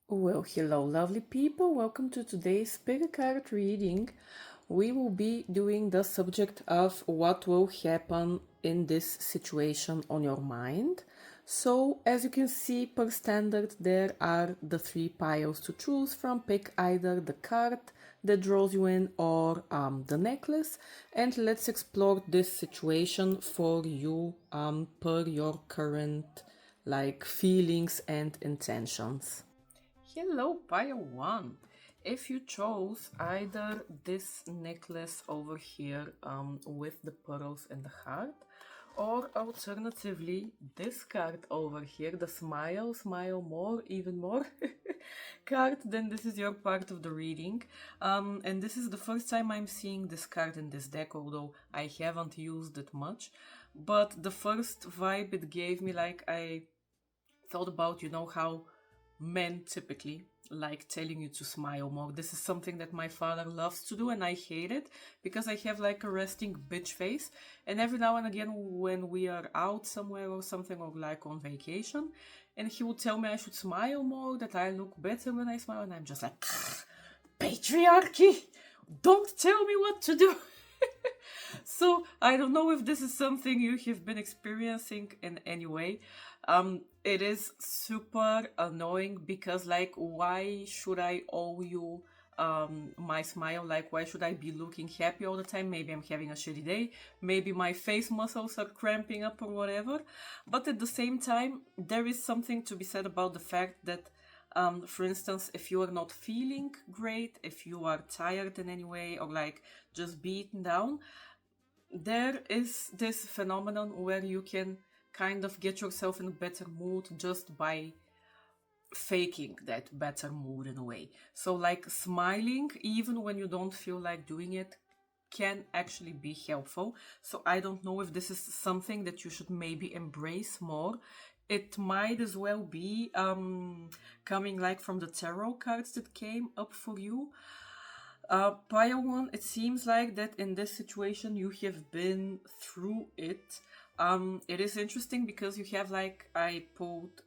Well, hello, lovely people. Welcome to today's spirit card reading. We will be doing the subject of what will happen in this situation on your mind. So, as you can see, per standard, there are the three piles to choose from. Pick either the card that draws you in or the necklace, and let's explore this situation for you per your current feelings and intentions. Hello, pile one. If you chose either this necklace over here with the pearls and the heart, or alternatively this card over here, the smile, smile more, even more card, then this is your part of the reading. And this is the first time I'm seeing this card in this deck, although I haven't used it much. But the first vibe it gave me, like I thought about, how men typically like telling you to smile more. This is something that my father loves to do, and I hate it because I have like a resting bitch face. And every now and again, when we are out somewhere or something, or like on vacation, and he would tell me I should smile more, that I look better when I smile, and I'm just like, patriarchy! Don't tell me what to do! So I don't know if this is something you have been experiencing in any way. It is super annoying because, like, why should I owe you my smile? Like, why should I be looking happy all the time? Maybe I'm having a shitty day. Maybe my face muscles are cramping up or whatever. But at the same time, there is something to be said about the fact that for instance, if you are not feeling great, if you are tired in any way, or like just beaten down, there is this phenomenon where you can kind of get yourself in a better mood just by faking that better mood in a way. So, like, smiling, even when you don't feel like doing it, can actually be helpful. So, I don't know if this is something that you should maybe embrace more. It might as well be coming like from the tarot cards that came up for you. Prior one, it seems like that in this situation you have been through it. It is interesting because you have, like, I pulled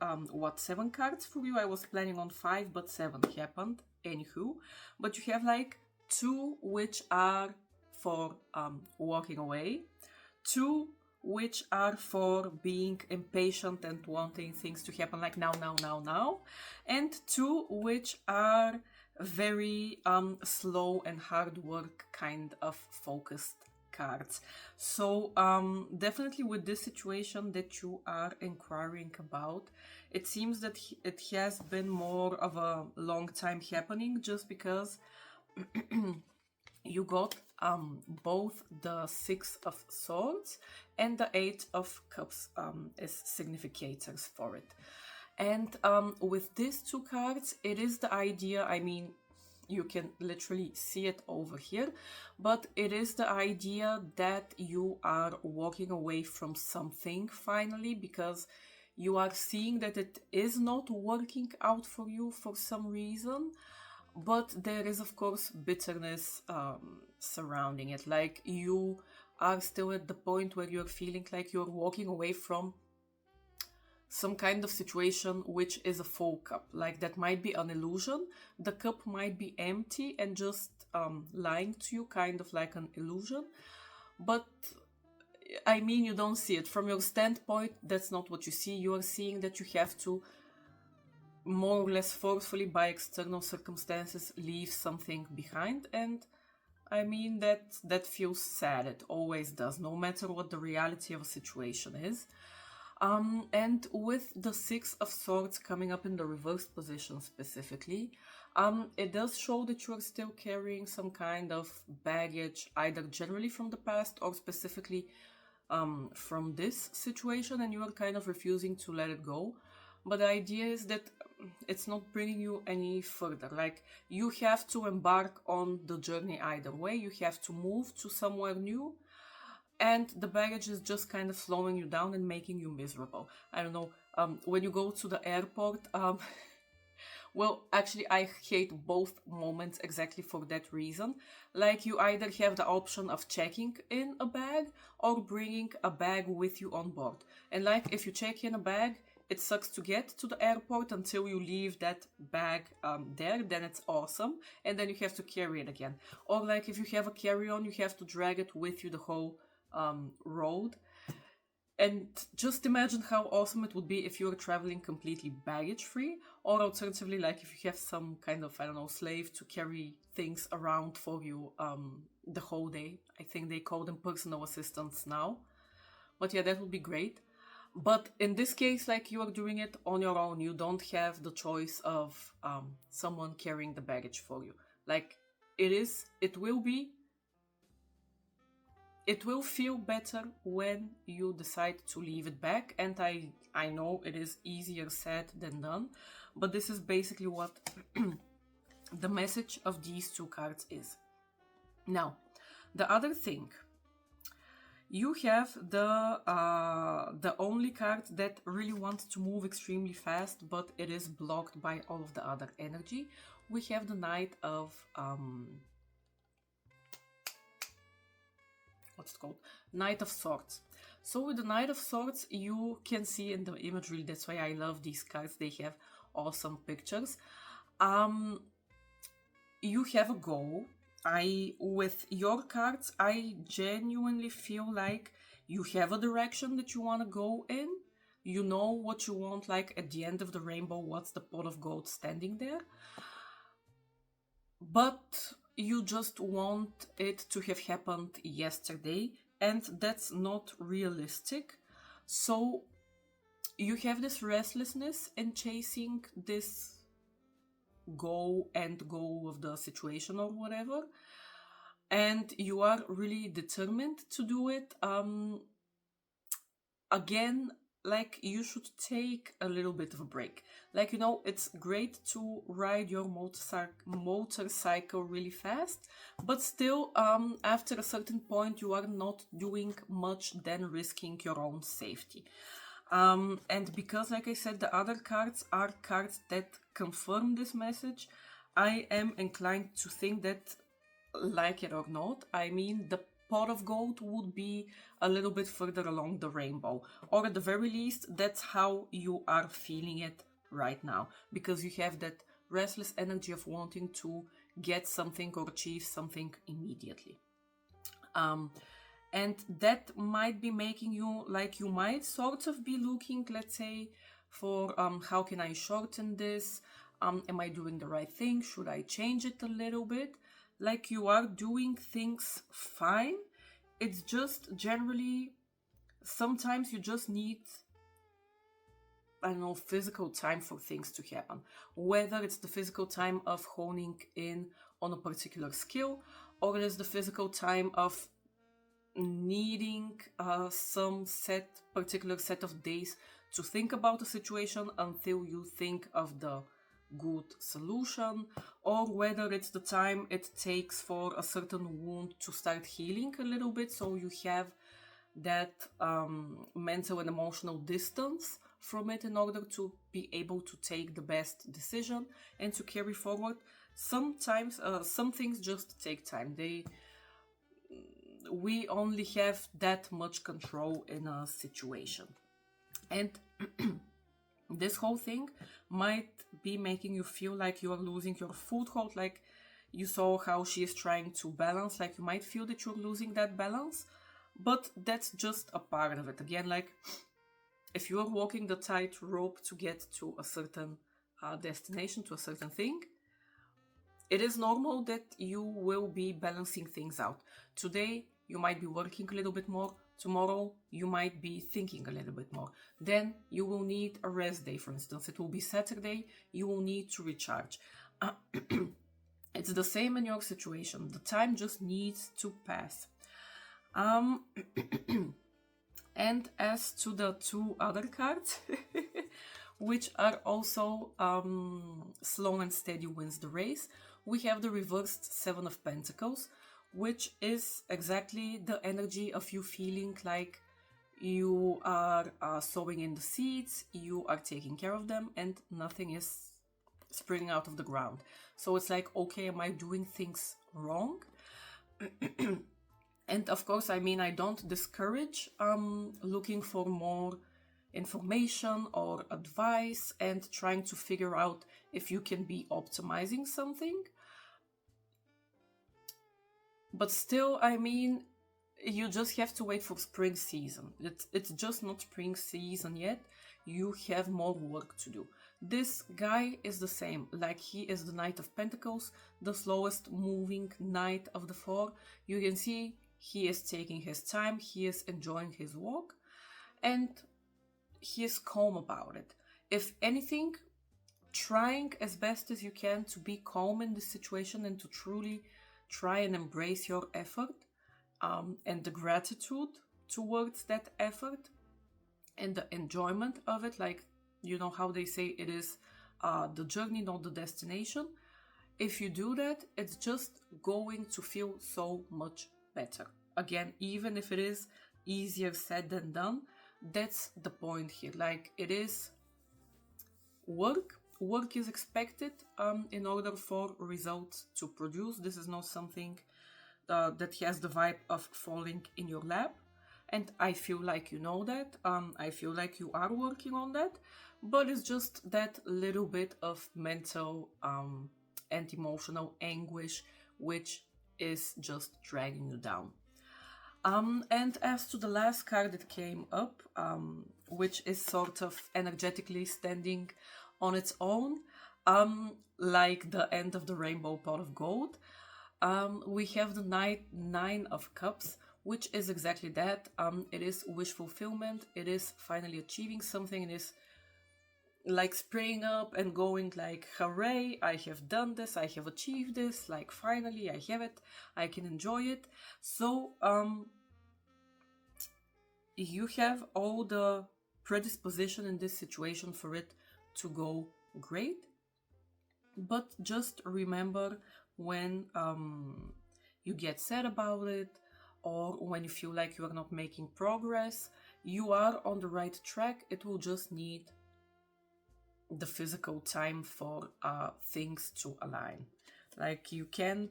7 cards for you. I was planning on 5, but 7 happened. Anywho, but you have like 2 which are for walking away, 2 which are for being impatient and wanting things to happen like now, and 2 which are very slow and hard work kind of focused cards. So definitely with this situation that you are inquiring about, it seems that it has been more of a long time happening, just because you got both the 6 of Swords and the 8 of Cups as significators for it. And with these 2 cards, it is the idea, I mean, you can literally see it over here, but it is the idea that you are walking away from something finally, because you are seeing that it is not working out for you for some reason. But there is, of course, bitterness surrounding it. Like, you are still at the point where you're feeling like you're walking away from some kind of situation which is a full cup. Like, that might be an illusion. The cup might be empty and just lying to you, kind of like an illusion. But I mean, you don't see it. From your standpoint, that's not what you see. You are seeing that you have to more or less forcefully, by external circumstances, leave something behind. And I mean, that feels sad. It always does, no matter what the reality of a situation is. And with the 6 of Swords coming up in the reversed position specifically, it does show that you are still carrying some kind of baggage, either generally from the past or specifically from this situation, and you are kind of refusing to let it go. But the idea is that it's not bringing you any further. Like, you have to embark on the journey either way. You have to move to somewhere new, and the baggage is just kind of slowing you down and making you miserable. I don't know, when you go to the airport, well, actually, I hate both moments exactly for that reason. Like, you either have the option of checking in a bag or bringing a bag with you on board. And like, if you check in a bag, it sucks to get to the airport until you leave that bag there, then it's awesome, and then you have to carry it again. Or like if you have a carry-on, you have to drag it with you the whole road. And just imagine how awesome it would be if you were traveling completely baggage-free, or alternatively, like if you have some kind of, I don't know, slave to carry things around for you the whole day. I think they call them personal assistants now. But yeah, that would be great. But in this case, like you are doing it on your own. You don't have the choice of someone carrying the baggage for you. Like it will feel better when you decide to leave it back. And I know it is easier said than done, but this is basically what the message of these two cards is. Now, the other thing, you have the only card that really wants to move extremely fast, but it is blocked by all of the other energy. We have the Knight of what's it called? Knight of Swords. So with the Knight of Swords, you can see in the imagery, that's why I love these cards, they have awesome pictures. You have a goal. With your cards, I genuinely feel like you have a direction that you want to go in. You know what you want, like at the end of the rainbow, what's the pot of gold standing there. But you just want it to have happened yesterday, and that's not realistic. So you have this restlessness in chasing this goal of the situation or whatever, and you are really determined to do it. Again, like you should take a little bit of a break. Like, you know, it's great to ride your motorcycle really fast, but still, after a certain point, you are not doing much than risking your own safety. And because, like I said, the other cards are cards that confirm this message, I am inclined to think that, like it or not, I mean, the pot of gold would be a little bit further along the rainbow. Or at the very least, that's how you are feeling it right now. Because you have that restless energy of wanting to get something or achieve something immediately. And that might be making you, like, you might sort of be looking, let's say, for how can I shorten this? Am I doing the right thing? Should I change it a little bit? Like, you are doing things fine. It's just generally, sometimes you just need, I don't know, physical time for things to happen. Whether it's the physical time of honing in on a particular skill, or it is the physical time of needing some particular set of days to think about the situation until you think of the good solution, or whether it's the time it takes for a certain wound to start healing a little bit, so you have that mental and emotional distance from it in order to be able to take the best decision and to carry forward. Sometimes some things just take time. We only have that much control in a situation. And this whole thing might be making you feel like you are losing your foothold, like you saw how she is trying to balance, like you might feel that you're losing that balance, but that's just a part of it. Again, like if you are walking the tightrope to get to a certain destination, to a certain thing, it is normal that you will be balancing things out. Today, you might be working a little bit more. Tomorrow, you might be thinking a little bit more. Then, you will need a rest day, for instance. It will be Saturday. You will need to recharge. It's the same in your situation. The time just needs to pass. And as to the two other cards, which are also slow and steady wins the race, we have the reversed Seven of Pentacles, which is exactly the energy of you feeling like you are sowing in the seeds, you are taking care of them, and nothing is springing out of the ground. So it's like, okay, am I doing things wrong? And of course, I mean, I don't discourage looking for more information or advice and trying to figure out if you can be optimizing something. But still, I mean, you just have to wait for spring season. It's just not spring season yet. You have more work to do. This guy is the same, like he is the Knight of Pentacles, the slowest moving knight of the four. You can see he is taking his time, he is enjoying his walk, and he is calm about it. If anything, trying as best as you can to be calm in this situation and to truly try and embrace your effort, and the gratitude towards that effort and the enjoyment of it. Like, you know how they say it is the journey, not the destination. If you do that, it's just going to feel so much better. Again, even if it is easier said than done, that's the point here. Like, it is work. Work is expected in order for results to produce. This is not something that has the vibe of falling in your lap. And I feel like you know that. I feel like you are working on that. But it's just that little bit of mental and emotional anguish, which is just dragging you down. And as to the last card that came up, which is sort of energetically standing on its own, like the end of the rainbow pot of gold, we have the Nine of Cups, which is exactly that. It is wish fulfillment. It is finally achieving something. It is like spraying up and going like, hooray, I have done this, I have achieved this, like finally I have it, I can enjoy it. So you have all the predisposition in this situation for it to go great. But just remember, when you get sad about it, or when you feel like you are not making progress, you are on the right track. It will just need the physical time for things to align. Like, you can't,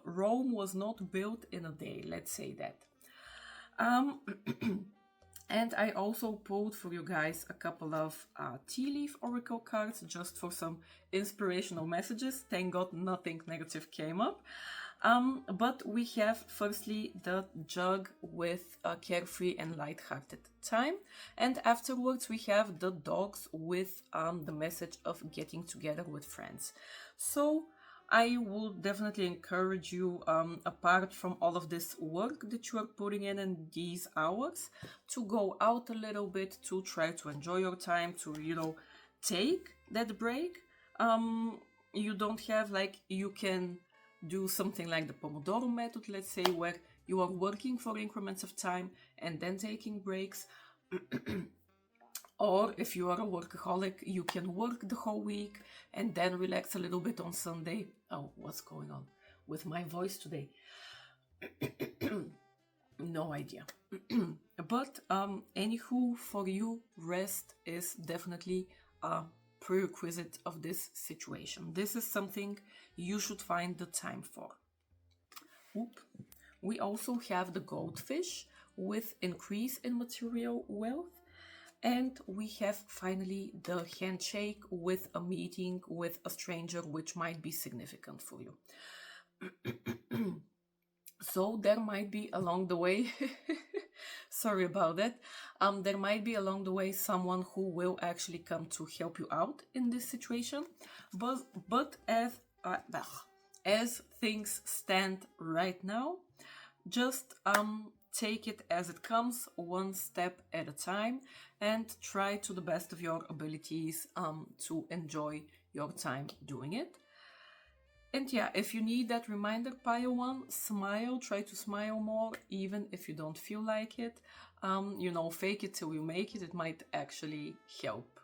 Rome was not built in a day, let's say that. And I also pulled for you guys a couple of tea leaf oracle cards just for some inspirational messages. Thank God nothing negative came up. But we have firstly the jug with a carefree and light-hearted time, and afterwards we have the dogs with the message of getting together with friends. So I would definitely encourage you, apart from all of this work that you are putting in these hours, to go out a little bit, to try to enjoy your time, to, you know, take that break. You don't have, like, you can do something like the Pomodoro method, let's say, where you are working for increments of time and then taking breaks. Or if you are a workaholic, you can work the whole week and then relax a little bit on Sunday. Oh, what's going on with my voice today? No idea. But anywho, for you, rest is definitely a prerequisite of this situation. This is something you should find the time for. We also have the goldfish with increase in material wealth. And we have finally the handshake with a meeting with a stranger, which might be significant for you. So there might be along the way, sorry about that, there might be along the way someone who will actually come to help you out in this situation. But as things stand right now, just take it as it comes, one step at a time, and try to the best of your abilities to enjoy your time doing it. And yeah, if you need that reminder, pile one, smile, try to smile more, even if you don't feel like it. You know, fake it till you make it, it might actually help.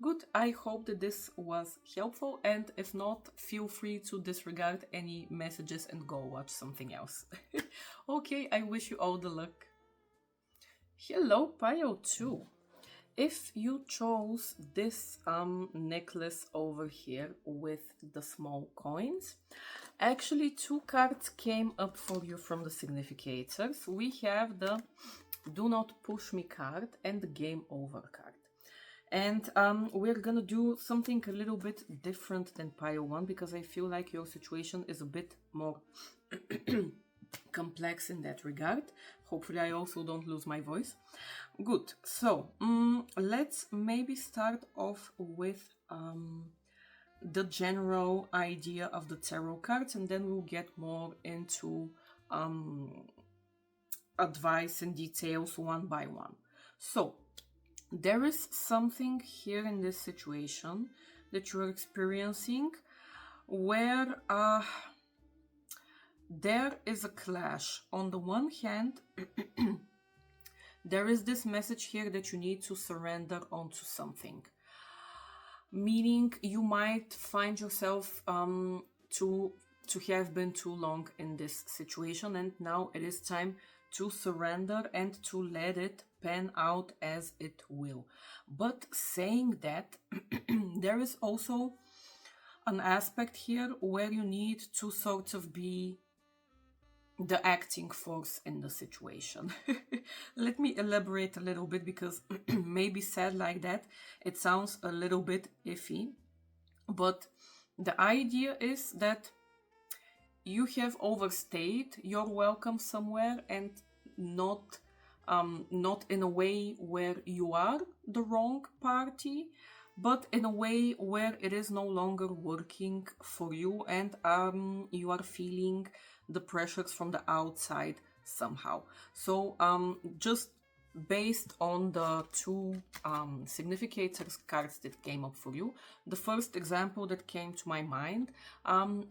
Good, I hope that this was helpful, and if not, feel free to disregard any messages and go watch something else. Okay, I wish you all the luck. Hello, Pio 2. If you chose this necklace over here with the small coins, actually two cards came up for you from the significators. We have the do not push me card, and the game over card. And we're gonna do something a little bit different than pile 1, because I feel like your situation is a bit more complex in that regard. Hopefully I also don't lose my voice. Good, so let's maybe start off with the general idea of the tarot cards, and then we'll get more into advice and details one by one. So there is something here in this situation that you're experiencing where there is a clash. On the one hand, there is this message here that you need to surrender onto something. Meaning you might find yourself to have been too long in this situation, and now it is time to surrender and to let it pan out as it will. But saying that, there is also an aspect here where you need to sort of be the acting force in the situation. Let me elaborate a little bit, because maybe said like that, it sounds a little bit iffy. But the idea is that you have overstayed your welcome somewhere, and not in a way where you are the wrong party, but in a way where it is no longer working for you, and you are feeling the pressures from the outside somehow. So just based on the two significators cards that came up for you, the first example that came to my mind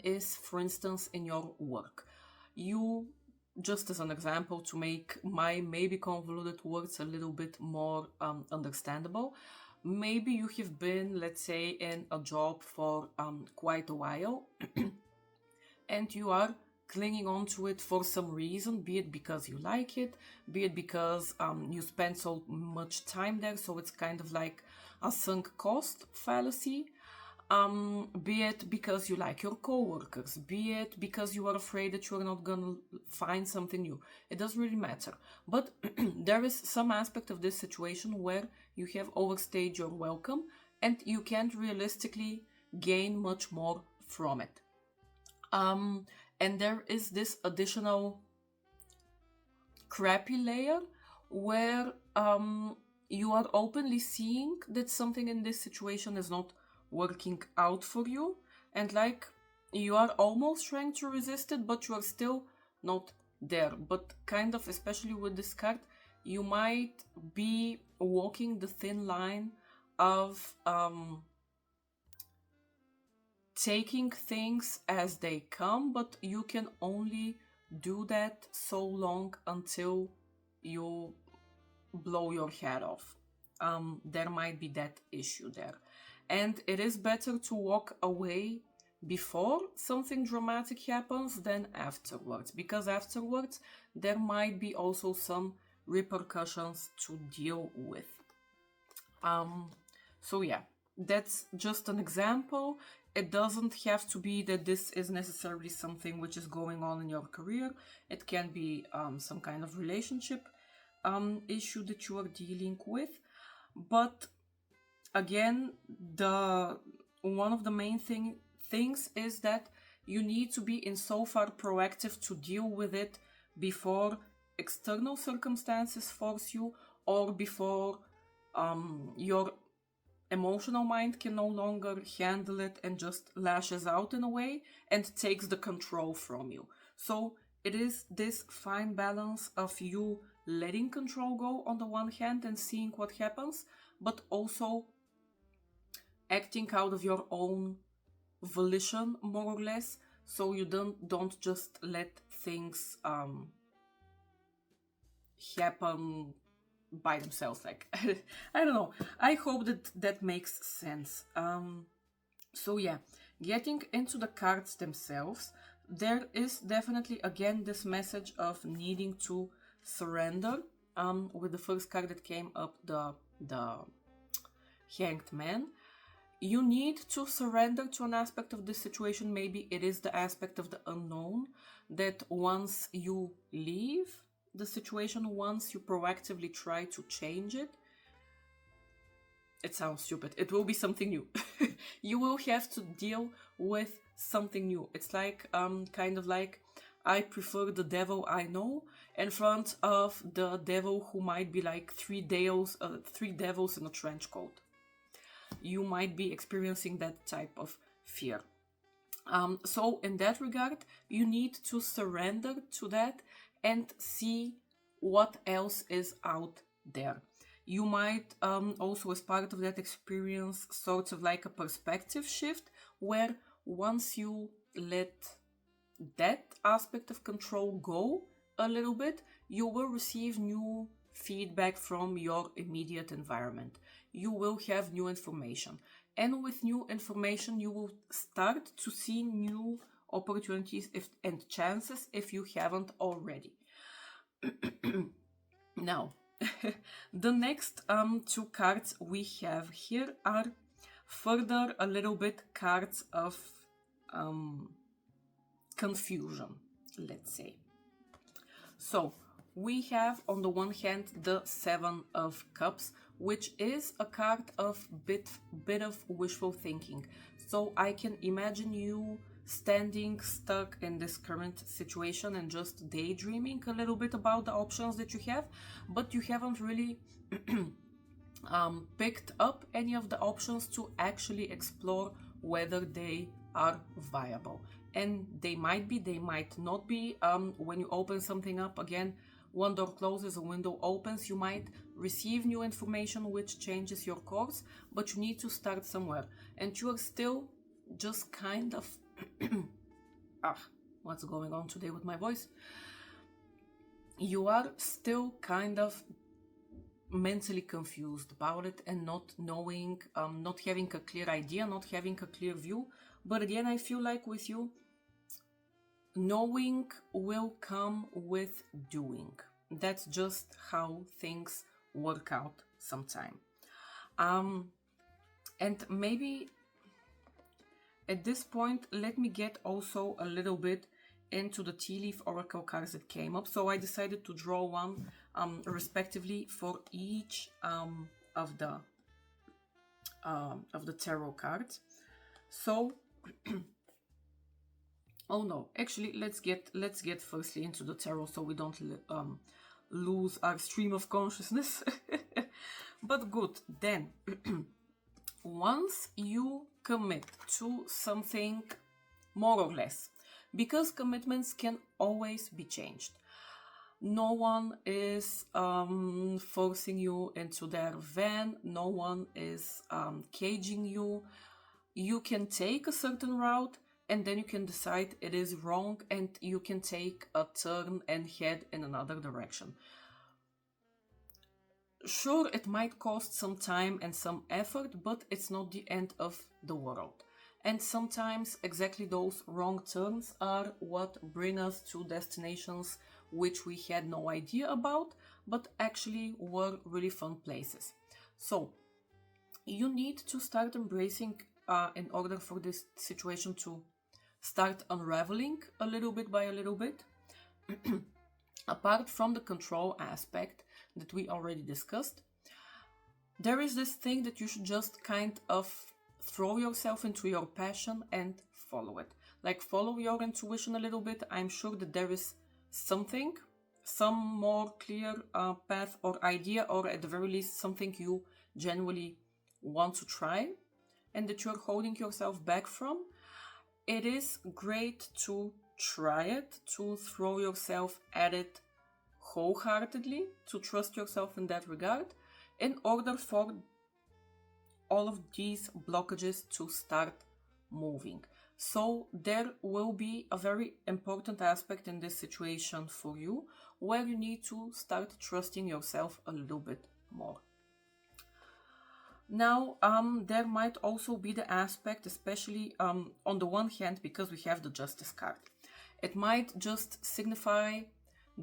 is, for instance, in your work. You, just as an example to make my maybe convoluted words a little bit more understandable, maybe you have been, let's say, in a job for quite a while and you are clinging on to it for some reason, be it because you like it, be it because you spend so much time there, so it's kind of like a sunk cost fallacy, be it because you like your coworkers, be it because you are afraid that you're not gonna find something new. It doesn't really matter. But there is some aspect of this situation where you have overstayed your welcome and you can't realistically gain much more from it. And there is this additional crappy layer where you are openly seeing that something in this situation is not working out for you, and like you are almost trying to resist it, but you are still not there. But kind of, especially with this card, you might be walking the thin line of taking things as they come, but you can only do that so long until you blow your head off. There might be that issue there. And it is better to walk away before something dramatic happens than afterwards, because afterwards there might be also some repercussions to deal with. So yeah, that's just an example. It doesn't have to be that this is necessarily something which is going on in your career. It can be some kind of relationship issue that you are dealing with. But again, one of the main things is that you need to be insofar proactive to deal with it before external circumstances force you, or before your emotional mind can no longer handle it and just lashes out in a way and takes the control from you. So it is this fine balance of you letting control go on the one hand and seeing what happens, but also acting out of your own volition, more or less, so you don't just let things happen by themselves. Like I don't know. I hope that makes sense. So yeah, getting into the cards themselves, there is definitely again this message of needing to surrender. With the first card that came up, the Hanged Man. You need to surrender to an aspect of this situation. Maybe it is the aspect of the unknown that once you leave the situation once you proactively try to change it. It sounds stupid. It will be something new. You will have to deal with something new. It's like, kind of like, I prefer the devil I know in front of the devil who might be like three devils in a trench coat. You might be experiencing that type of fear. So in that regard, you need to surrender to that and see what else is out there. You might also, as part of that experience, sort of like a perspective shift, where once you let that aspect of control go a little bit, you will receive new feedback from your immediate environment. You will have new information. And with new information, you will start to see new opportunities and chances if you haven't already. Now, the next two cards we have here are further a little bit cards of confusion, let's say. So we have on the one hand the Seven of Cups, which is a card of bit of wishful thinking. So I can imagine you standing stuck in this current situation and just daydreaming a little bit about the options that you have, but you haven't really picked up any of the options to actually explore whether they are viable. And they might be, they might not be. When you open something up, again, one door closes, a window opens. You might receive new information which changes your course, but you need to start somewhere. And you are still just kind of what's going on today with my voice? You are still kind of mentally confused about it and not knowing, not having a clear idea, not having a clear view. But again, I feel like with you, knowing will come with doing. That's just how things work out sometime. And maybe at this point, let me get also a little bit into the tea leaf oracle cards that came up. So I decided to draw one respectively for each of the tarot cards. So oh no, actually let's get firstly into the tarot so we don't lose our stream of consciousness. But good, then once you commit to something, more or less, because commitments can always be changed. No one is forcing you into their van. No one is caging you. You can take a certain route and then you can decide it is wrong and you can take a turn and head in another direction. Sure, it might cost some time and some effort, but it's not the end of the world. And sometimes exactly those wrong turns are what bring us to destinations which we had no idea about, but actually were really fun places. So you need to start embracing in order for this situation to start unraveling a little bit by a little bit. Apart from the control aspect that we already discussed, there is this thing that you should just kind of throw yourself into your passion and follow it. Like, follow your intuition a little bit. I'm sure that there is something, some more clear path or idea, or at the very least something you genuinely want to try and that you're holding yourself back from. It is great to try it, to throw yourself at it wholeheartedly, to trust yourself in that regard, in order for all of these blockages to start moving. So there will be a very important aspect in this situation for you where you need to start trusting yourself a little bit more. Now, there might also be the aspect, especially on the one hand, because we have the Justice card. It might just signify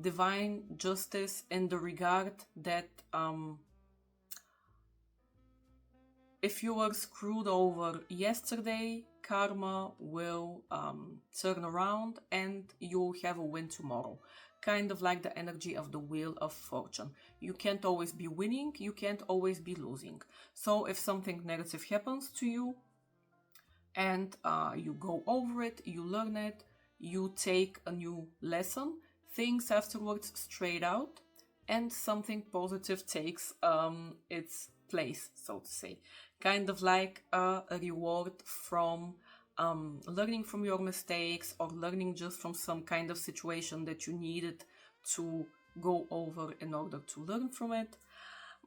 divine justice in the regard that if you were screwed over yesterday, karma will turn around and you'll have a win tomorrow. kind of like the energy of the Wheel of Fortune. You can't always be winning, you can't always be losing. So if something negative happens to you and you go over it, you learn it, you take a new lesson, things afterwards straight out, and something positive takes its place, so to say. Kind of like a reward from learning from your mistakes, or learning just from some kind of situation that you needed to go over in order to learn from it.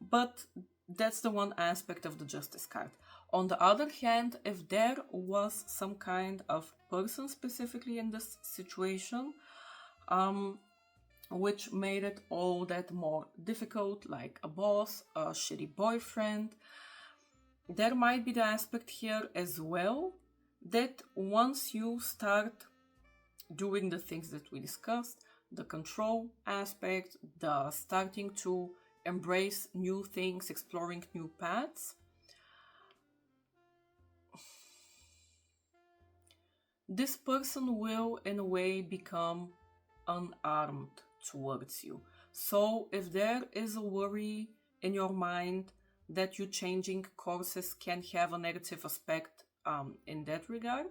But that's the one aspect of the Justice card. On the other hand, if there was some kind of person specifically in this situation, which made it all that more difficult, like a boss, a shitty boyfriend, there might be the aspect here as well that once you start doing the things that we discussed, the control aspect, the starting to embrace new things, exploring new paths, this person will in a way become unarmed towards you. So if there is a worry in your mind that you changing courses can have a negative aspect in that regard,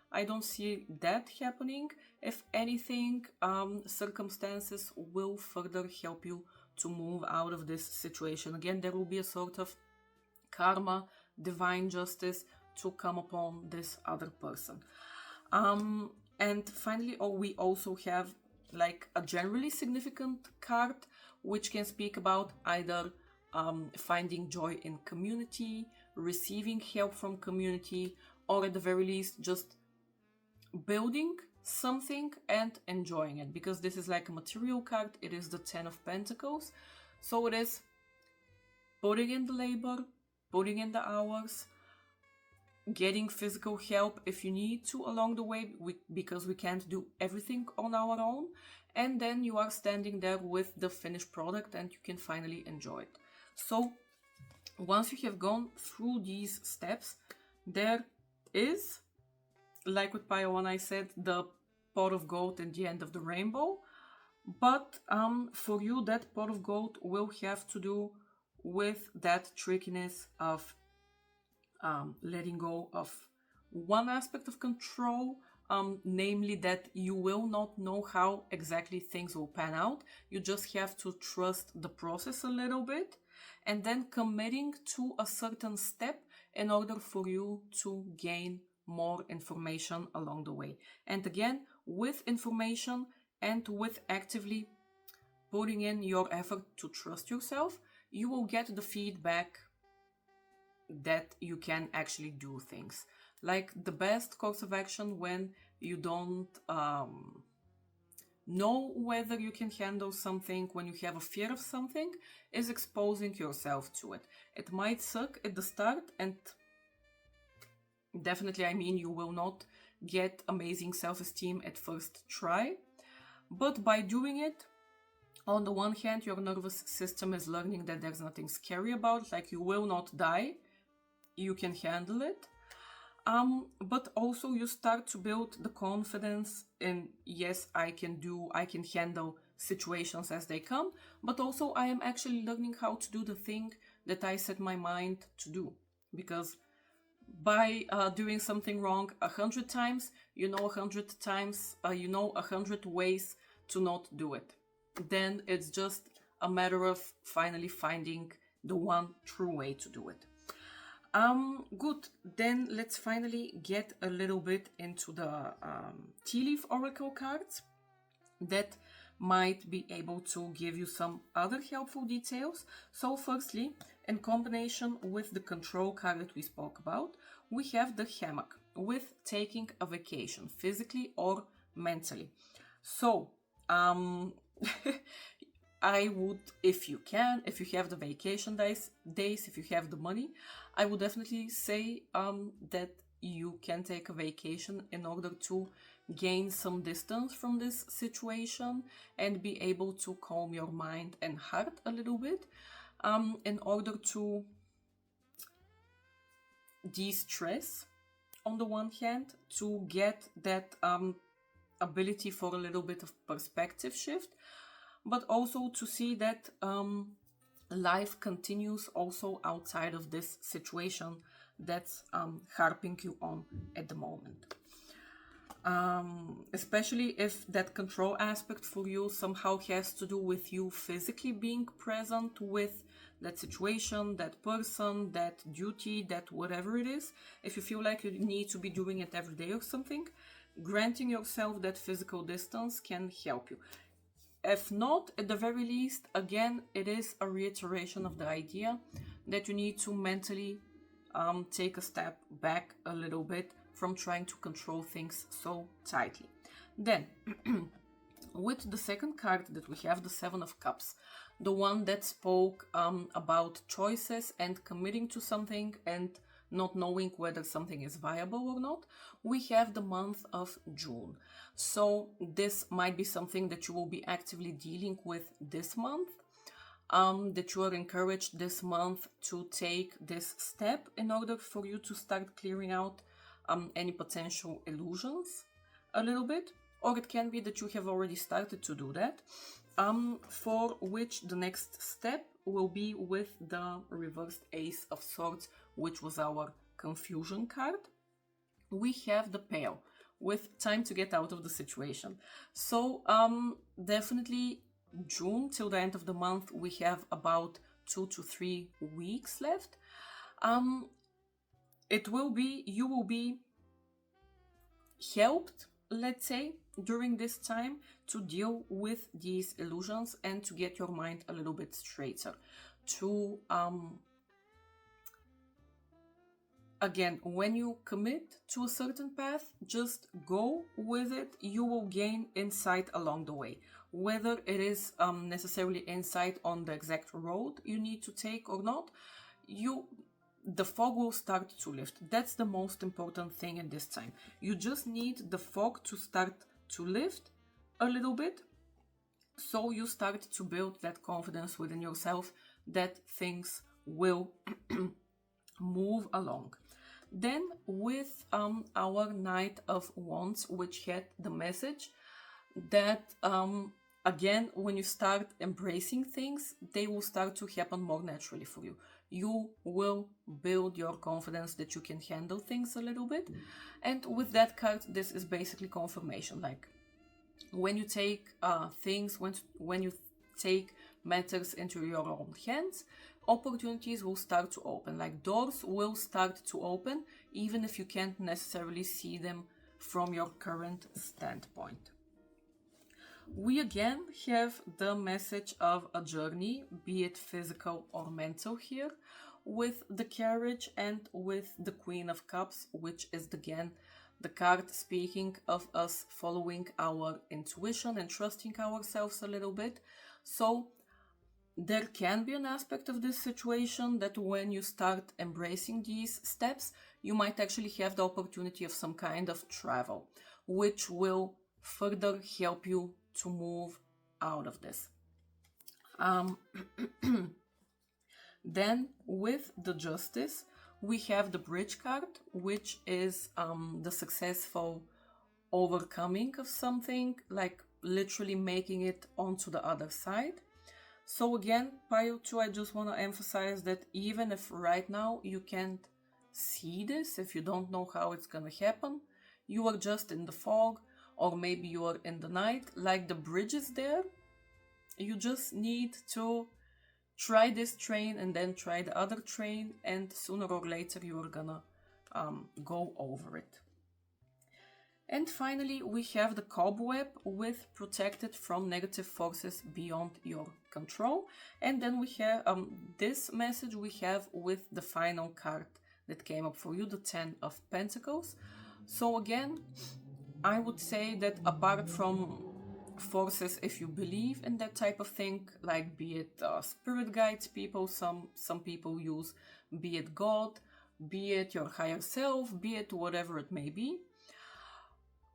I don't see that happening. If anything, circumstances will further help you to move out of this situation. Again, there will be a sort of karma, divine justice to come upon this other person. And finally, we also have like a generally significant card, which can speak about either finding joy in community, receiving help from community, or at the very least just building something and enjoying it, because this is like a material card. It is the 10 of Pentacles, so it is putting in the labor, putting in the hours, getting physical help if you need to along the way, because we can't do everything on our own, and then you are standing there with the finished product and you can finally enjoy it. So once you have gone through these steps, there is, like with Pile 1 I said, the pot of gold at the end of the rainbow. But for you, that pot of gold will have to do with that trickiness of letting go of one aspect of control, namely that you will not know how exactly things will pan out. You just have to trust the process a little bit, and then committing to a certain step in order for you to gain more information along the way. And again, with information and with actively putting in your effort to trust yourself, you will get the feedback that you can actually do things. Like the best course of action when you don't know whether you can handle something, when you have a fear of something, is exposing yourself to it. It might suck at the start, and definitely, I mean, you will not get amazing self-esteem at first try, but by doing it, on the one hand, your nervous system is learning that there's nothing scary about it, like you will not die, you can handle it. But also you start to build the confidence in, yes, I can handle situations as they come, but also I am actually learning how to do the thing that I set my mind to do. Because by doing something wrong 100 times, 100 times, 100 ways to not do it. Then it's just a matter of finally finding the one true way to do it. Good. Then let's finally get a little bit into the tea leaf oracle cards that might be able to give you some other helpful details. So firstly, in combination with the control card that we spoke about, we have the hammock with taking a vacation, physically or mentally. So, I would, if you have the vacation days, if you have the money, I would definitely say that you can take a vacation in order to gain some distance from this situation and be able to calm your mind and heart a little bit, in order to de-stress on the one hand, to get that ability for a little bit of perspective shift, but also to see that life continues also outside of this situation that's harping you on at the moment. Especially if that control aspect for you somehow has to do with you physically being present with that situation, that person, that duty, that whatever it is. If you feel like you need to be doing it every day or something, granting yourself that physical distance can help you. If not, at the very least, again, it is a reiteration of the idea that you need to mentally take a step back a little bit from trying to control things so tightly. Then, with the second card that we have, the Seven of Cups, the one that spoke about choices and committing to something and not knowing whether something is viable or not, we have the month of June. So this might be something that you will be actively dealing with this month, that you are encouraged this month to take this step in order for you to start clearing out any potential illusions a little bit. Or it can be that you have already started to do that, for which the next step will be with the reversed Ace of Swords, which was our confusion card. We have the Pair with time to get out of the situation. So definitely June till the end of the month, we have about 2 to 3 weeks left. You will be helped, let's say, during this time to deal with these illusions and to get your mind a little bit straighter. To again, when you commit to a certain path, just go with it. You will gain insight along the way, whether it is necessarily insight on the exact road you need to take or not. The fog will start to lift. That's the most important thing in this time. You just need the fog to start to lift a little bit, so you start to build that confidence within yourself that things will move along. Then with our Knight of Wands, which had the message that again, when you start embracing things, they will start to happen more naturally for you. You will build your confidence that you can handle things a little bit. And with that card, this is basically confirmation. Like when you take when you take matters into your own hands, opportunities will start to open. Like doors will start to open, even if you can't necessarily see them from your current standpoint. We again have the message of a journey, be it physical or mental here, with the Carriage and with the Queen of Cups, which is again the card speaking of us following our intuition and trusting ourselves a little bit. So there can be an aspect of this situation that when you start embracing these steps, you might actually have the opportunity of some kind of travel, which will further help you to move out of this. Then with the Justice, we have the Bridge card, which is the successful overcoming of something, like literally making it onto the other side. So again, prior to, I just want to emphasize that even if right now you can't see this, if you don't know how it's gonna happen, you are just in the fog, or maybe you are in the night, like the bridge is there. You just need to try this train and then try the other train, and sooner or later you are gonna go over it. And finally, we have the Cobweb with protected from negative forces beyond your control. And then we have this message we have with the final card that came up for you, the Ten of Pentacles. So again, I would say that apart from forces, if you believe in that type of thing, like be it spirit guides, people, some people use, be it God, be it your higher self, be it whatever it may be.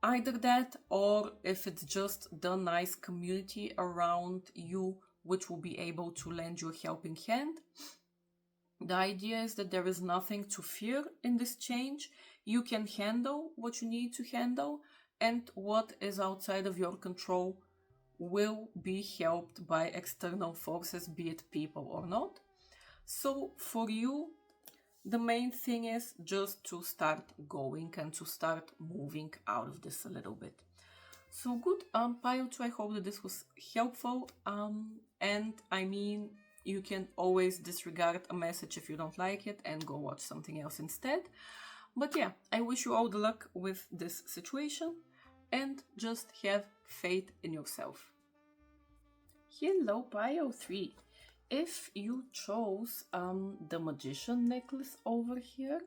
Either that, or if it's just the nice community around you which will be able to lend you a helping hand. The idea is that there is nothing to fear in this change. You can handle what you need to handle, and what is outside of your control will be helped by external forces, be it people or not. So for you, the main thing is just to start going and to start moving out of this a little bit. So good, Pile 2, I hope that this was helpful. And I mean, you can always disregard a message if you don't like it and go watch something else instead. But yeah, I wish you all the luck with this situation and just have faith in yourself. Hello, Pile 3. If you chose the Magician necklace over here,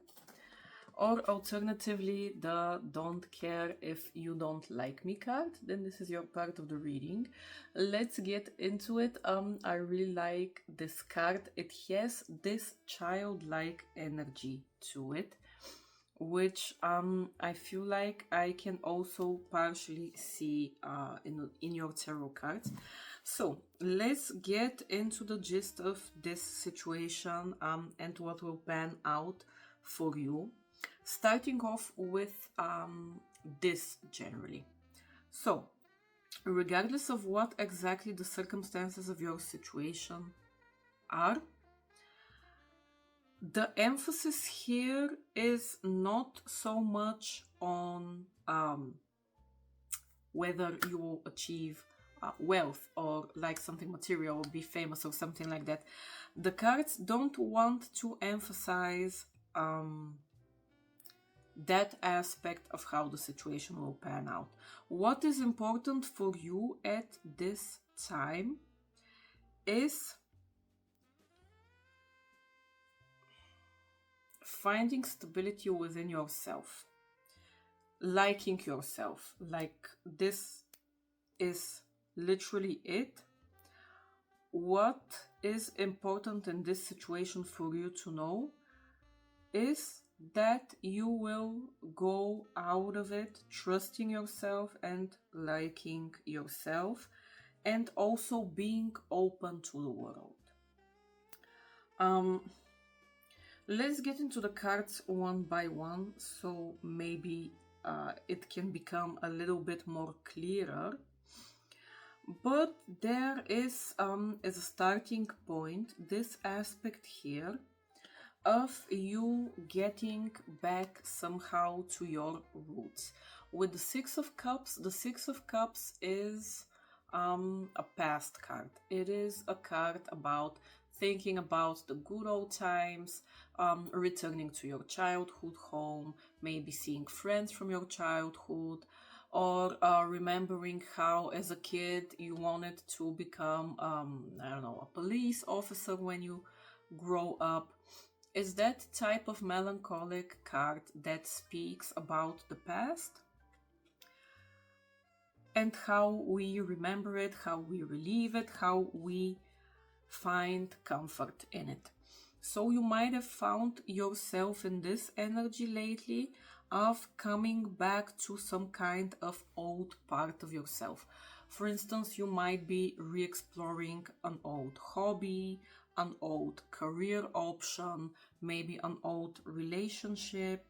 or alternatively the Don't Care If You Don't Like Me card, then this is your part of the reading. Let's get into it. I really like this card. It has this childlike energy to it, which I feel like I can also partially see in your tarot cards. So let's get into the gist of this situation and what will pan out for you. Starting off with this generally. So, regardless of what exactly the circumstances of your situation are, the emphasis here is not so much on whether you will achieve wealth or like something material or be famous or something like that. The cards don't want to emphasize that aspect of how the situation will pan out. What is important for you at this time is finding stability within yourself, liking yourself. Like, this is literally it. What is important in this situation for you to know is that you will go out of it trusting yourself and liking yourself, and also being open to the world. Let's get into the cards one by one, so maybe it can become a little bit more clearer. But there is, as a starting point, this aspect here of you getting back somehow to your roots. With the Six of Cups, the Six of Cups is a past card. It is a card about thinking about the good old times, returning to your childhood home, maybe seeing friends from your childhood, or remembering how as a kid you wanted to become, I don't know, a police officer when you grow up. Is that type of melancholic card that speaks about the past and how we remember it, how we relive it, how we find comfort in it. So you might have found yourself in this energy lately of coming back to some kind of old part of yourself. For instance, you might be re-exploring an old hobby, an old career option, maybe an old relationship,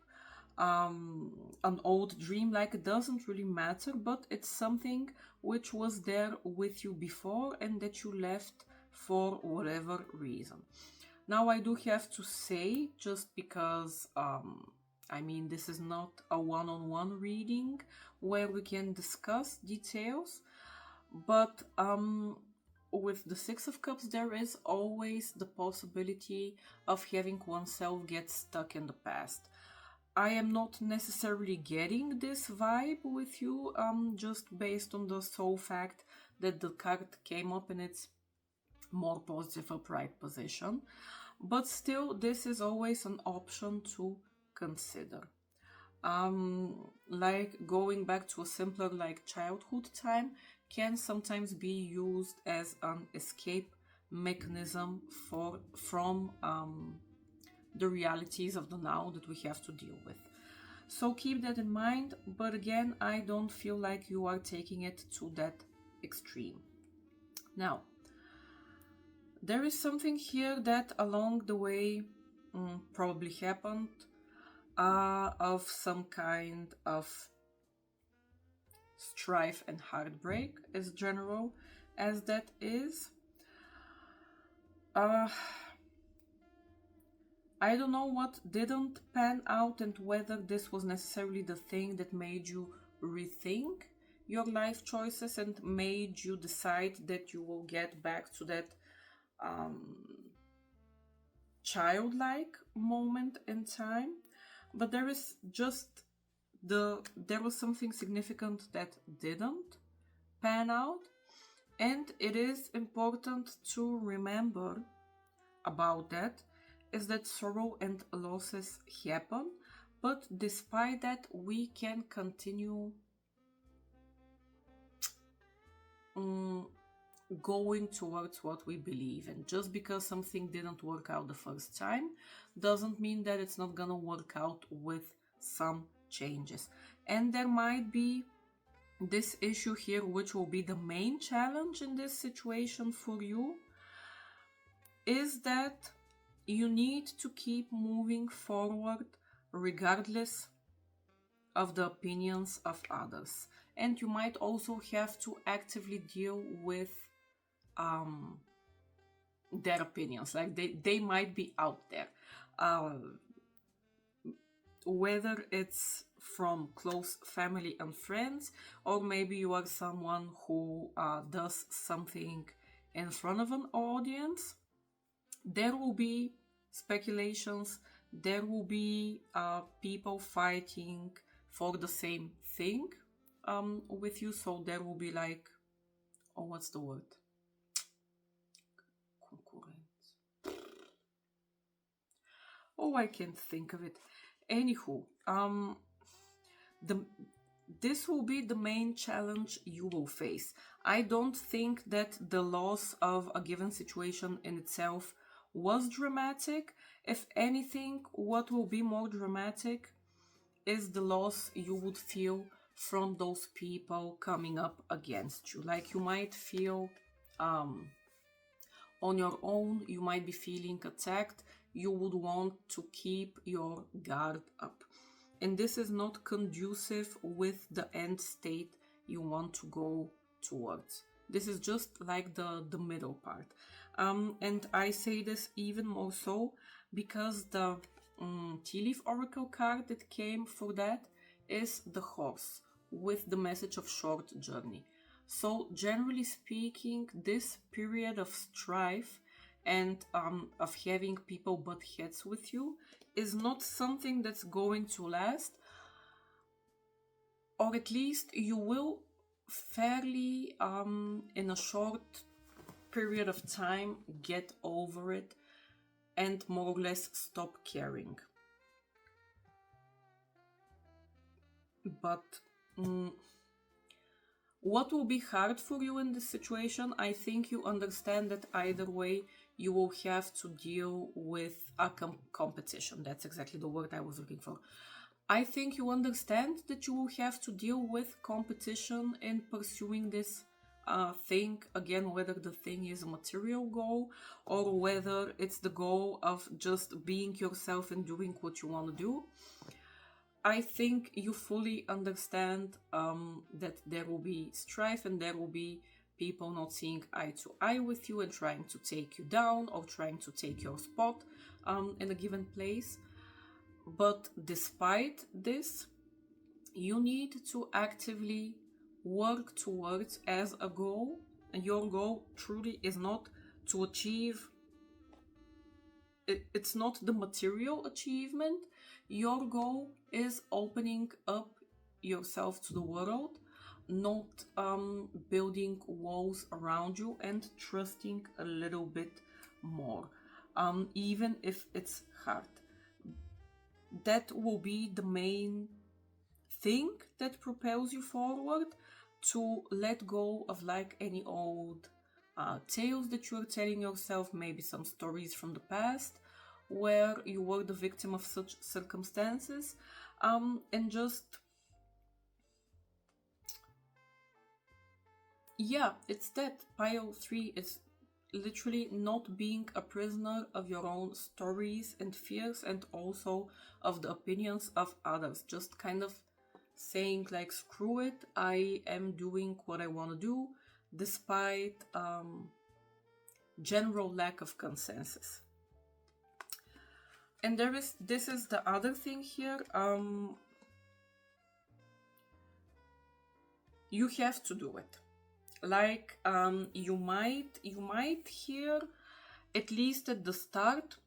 an old dream. Like, it doesn't really matter, but it's something which was there with you before and that you left for whatever reason. Now, I do have to say, just because I mean, this is not a one-on-one reading where we can discuss details, but with the Six of Cups, there is always the possibility of having oneself get stuck in the past. I am not necessarily getting this vibe with you, just based on the sole fact that the card came up in its more positive upright position. But still, this is always an option to consider. Like going back to a simpler, like, childhood time can sometimes be used as an escape mechanism from the realities of the now that we have to deal with. So keep that in mind, but again, I don't feel like you are taking it to that extreme. Now, there is something here that along the way probably happened, of some kind of strife and heartbreak, as general as that is. I don't know what didn't pan out and whether this was necessarily the thing that made you rethink your life choices and made you decide that you will get back to that childlike moment in time. But there is just there was something significant that didn't pan out, and it is important to remember about that is that sorrow and losses happen, but despite that we can continue going towards what we believe. And just because something didn't work out the first time doesn't mean that it's not gonna work out with some changes. And there might be this issue here, which will be the main challenge in this situation for you, is that you need to keep moving forward regardless of the opinions of others. And you might also have to actively deal with their opinions. Like they might be out there. Whether it's from close family and friends, or maybe you are someone who does something in front of an audience, there will be speculations, there will be people fighting for the same thing with you. So there will be like, oh, what's the word? Concurrence. Oh, I can't think of it. Anywho, this will be the main challenge you will face. I don't think that the loss of a given situation in itself was dramatic. If anything, what will be more dramatic is the loss you would feel from those people coming up against you. Like you might feel on your own, you might be feeling attacked, you would want to keep your guard up. And this is not conducive with the end state you want to go towards. This is just like the middle part. And I say this even more so because the tea leaf oracle card that came for that is the horse with the message of short journey. So generally speaking, this period of strife and of having people butt heads with you is not something that's going to last, or at least you will fairly in a short period of time get over it and more or less stop caring. But what will be hard for you in this situation? I think you understand that either way you will have to deal with a competition. That's exactly the word I was looking for. I think you understand that you will have to deal with competition in pursuing this thing. Again, whether the thing is a material goal or whether it's the goal of just being yourself and doing what you want to do. I think you fully understand that there will be strife and there will be people not seeing eye to eye with you and trying to take you down or trying to take your spot in a given place. But despite this, you need to actively work towards as a goal. And your goal truly is not to achieve, it's not the material achievement. Your goal is opening up yourself to the world, not building walls around you, and trusting a little bit more, even if it's hard. That will be the main thing that propels you forward, to let go of like any old tales that you're telling yourself, maybe some stories from the past where you were the victim of such circumstances, and just, yeah, it's that pile 3 is literally not being a prisoner of your own stories and fears and also of the opinions of others. Just kind of saying like, screw it, I am doing what I want to do, despite general lack of consensus. And this is the other thing here. You have to do it. Like, you might here, at least at the start,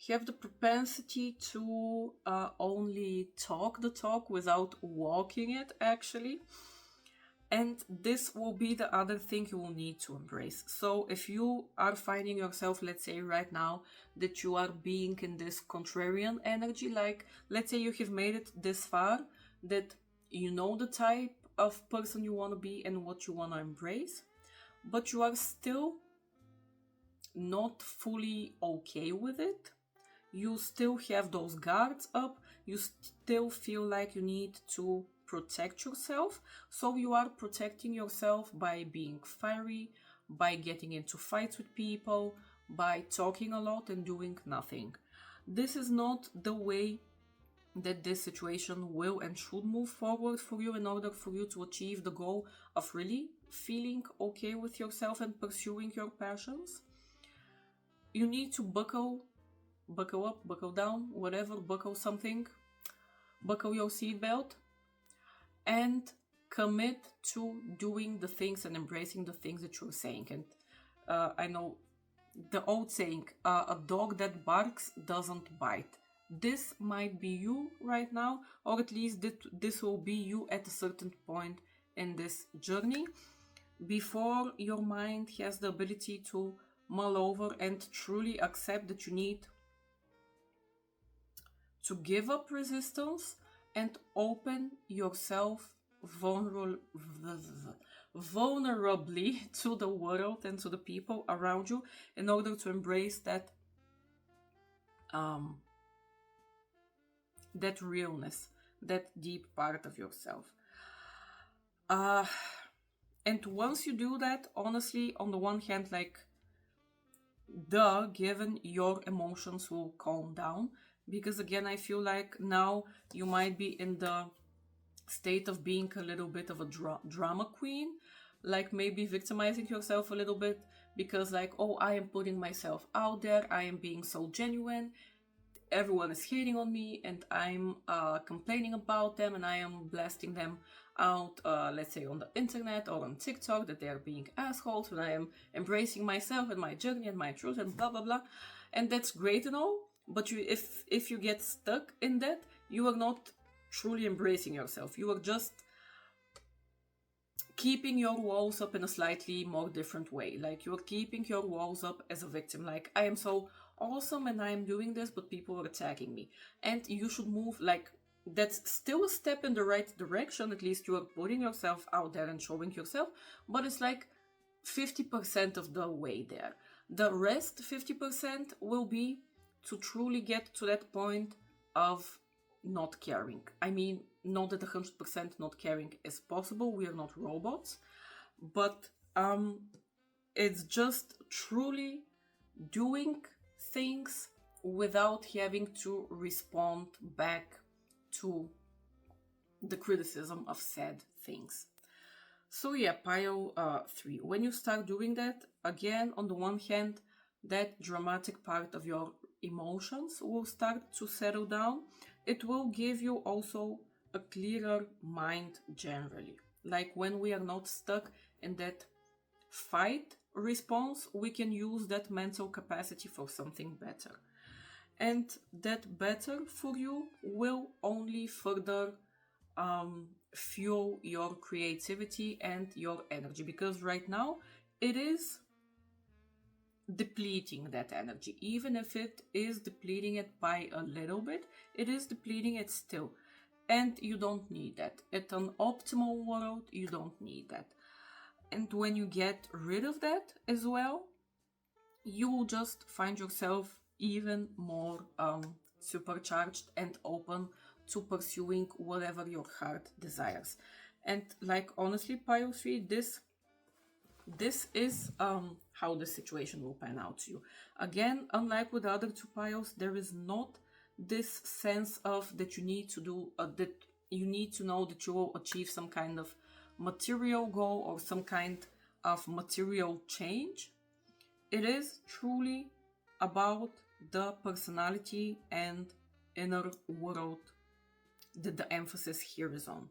have the propensity to only talk the talk without walking it, actually. And this will be the other thing you will need to embrace. So if you are finding yourself, let's say right now, that you are being in this contrarian energy, like, let's say you have made it this far, that you know the type of person you want to be and what you want to embrace, but you are still not fully okay with it. You still have those guards up, you still feel like you need to protect yourself. So you are protecting yourself by being fiery, by getting into fights with people, by talking a lot and doing nothing. This is not the way that this situation will and should move forward for you in order for you to achieve the goal of really feeling okay with yourself and pursuing your passions. You need to buckle up, buckle down, whatever, buckle something, buckle your seatbelt, and commit to doing the things and embracing the things that you're saying. And I know the old saying, a dog that barks doesn't bite. This might be you right now, or at least this will be you at a certain point in this journey, before your mind has the ability to mull over and truly accept that you need to give up resistance and open yourself vulnerably to the world and to the people around you in order to embrace that that realness, that deep part of yourself. And once you do that, honestly, on the one hand, like, given your emotions will calm down, because again, I feel like now you might be in the state of being a little bit of a drama queen, like maybe victimizing yourself a little bit, because like, oh, I am putting myself out there, I am being so genuine, everyone is hating on me, and I'm complaining about them, and I am blasting them out, let's say on the internet or on TikTok, that they are being assholes, and I am embracing myself and my journey and my truth and blah blah blah. And that's great and all, but if you get stuck in that, you are not truly embracing yourself. You are just keeping your walls up in a slightly more different way. Like, you're keeping your walls up as a victim, like, I am so awesome and I am doing this, but people are attacking me. And you should move, like, that's still a step in the right direction. At least you are putting yourself out there and showing yourself, but it's like 50% of the way there. The rest 50% will be to truly get to that point of not caring. I mean, not that 100% not caring is possible, we are not robots, but it's just truly doing things without having to respond back to the criticism of said things. So yeah, pile 3. When you start doing that, again, on the one hand, that dramatic part of your emotions will start to settle down. It will give you also a clearer mind generally. Like, when we are not stuck in that fight response, we can use that mental capacity for something better. And that better for you will only further fuel your creativity and your energy, because right now it is depleting that energy. Even if it is depleting it by a little bit, it is depleting it still, and you don't need that. At an optimal world, you don't need that. And when you get rid of that as well, you will just find yourself even more supercharged and open to pursuing whatever your heart desires. And like, honestly, pile 3, this is how the situation will pan out to you. Again, unlike with the other 2 piles, there is not this sense of that you need to do that you need to know that you will achieve some kind of material goal or some kind of material change. It is truly about the personality and inner world that the emphasis here is on.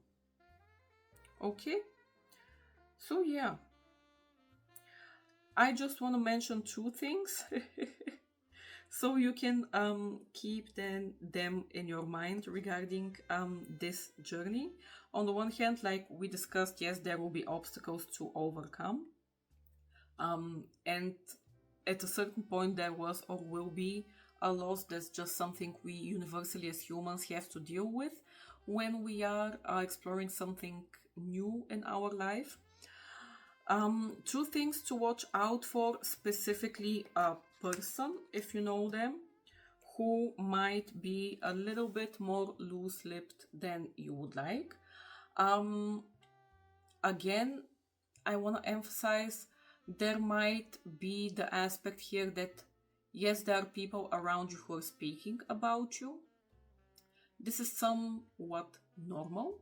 Okay? So yeah, I just want to mention two things so you can keep them in your mind regarding this journey. On the one hand, like we discussed, yes, there will be obstacles to overcome. And at a certain point there was or will be a loss. That's just something we universally as humans have to deal with when we are exploring something new in our life. Two things to watch out for, specifically a person, if you know them, who might be a little bit more loose-lipped than you would like. Again, I want to emphasize there might be the aspect here that yes, there are people around you who are speaking about you. This is somewhat normal.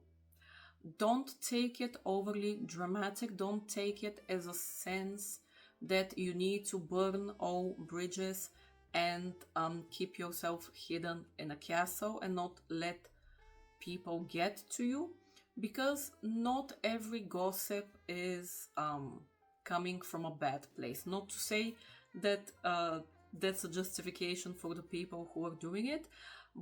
Don't take it overly dramatic. Don't take it as a sense that you need to burn all bridges and keep yourself hidden in a castle and not let people get to you, because not every gossip is coming from a bad place. Not to say that that's a justification for the people who are doing it,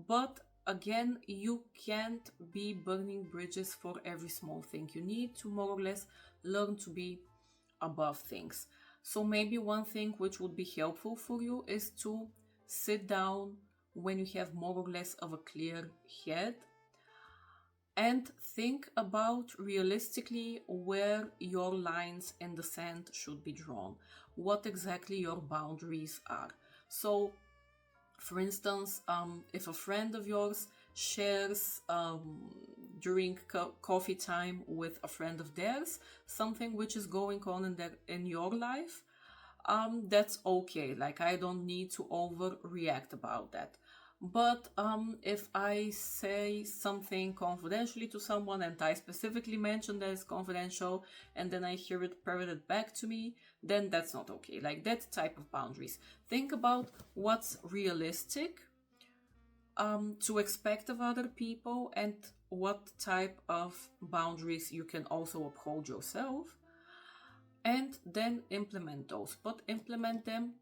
but again, you can't be burning bridges for every small thing. You need to more or less learn to be above things. So maybe one thing which would be helpful for you is to sit down when you have more or less of a clear head and think about realistically where your lines in the sand should be drawn, what exactly your boundaries are. So, for instance, if a friend of yours shares during coffee time with a friend of theirs something which is going on in your life, that's okay. Like, I don't need to overreact about that. But if I say something confidentially to someone and I specifically mention that it's confidential and then I hear it parroted back to me, then that's not okay. Like, that type of boundaries. Think about what's realistic to expect of other people and what type of boundaries you can also uphold yourself, and then implement those. But implement them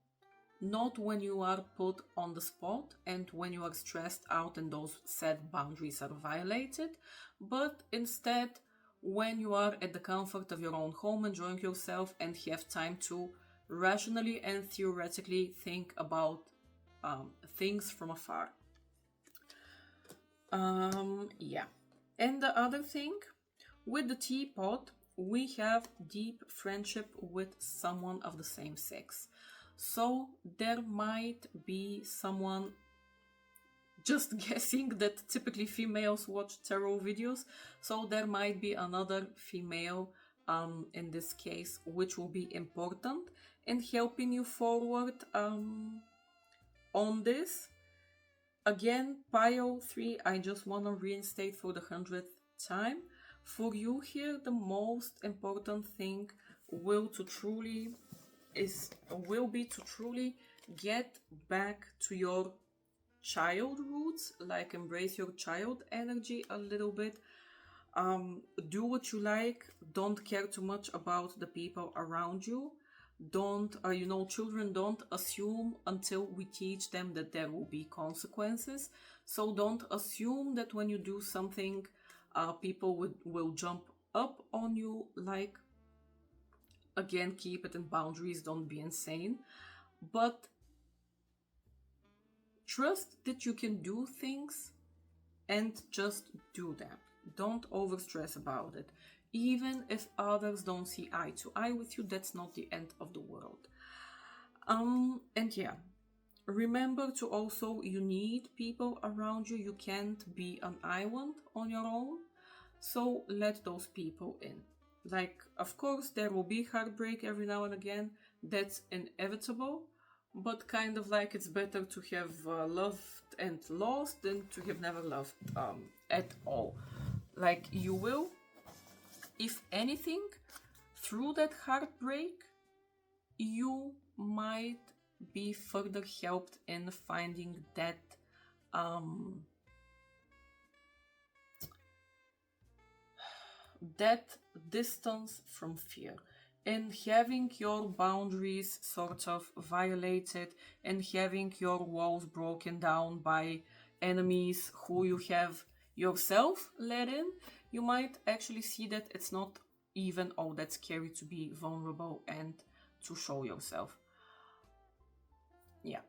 not when you are put on the spot and when you are stressed out and those set boundaries are violated, but instead when you are at the comfort of your own home, enjoying yourself, and have time to rationally and theoretically think about things from afar. Yeah. And the other thing, with the teapot, we have deep friendship with someone of the same sex. So there might be someone, just guessing that typically females watch tarot videos, so there might be another female in this case which will be important in helping you forward on this. Again, pile 3, I just want to reinstate for the 100th time. For you here, the most important thing will be to truly get back to your child roots, like embrace your child energy a little bit. Do what you like. Don't care too much about the people around you. Don't, children don't assume until we teach them that there will be consequences. So don't assume that when you do something, people will jump up on you. Like, again, keep it in boundaries, don't be insane. But trust that you can do things and just do them. Don't overstress about it. Even if others don't see eye to eye with you, that's not the end of the world. And yeah, remember to also, you need people around you. You can't be an island on your own. So let those people in. Like, of course, there will be heartbreak every now and again. That's inevitable. But kind of like, it's better to have loved and lost than to have never loved at all. Like you will, if anything, through that heartbreak, you might be further helped in finding that that distance from fear, and having your boundaries sort of violated, and having your walls broken down by enemies who you have yourself let in, you might actually see that it's not even all that scary to be vulnerable and to show yourself. Yeah.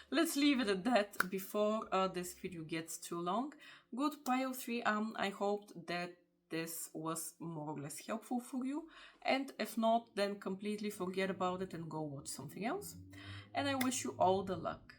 Let's leave it at that before this video gets too long. Good pile 3. I hope that this was more or less helpful for you, and if not, then completely forget about it and go watch something else. And I wish you all the luck.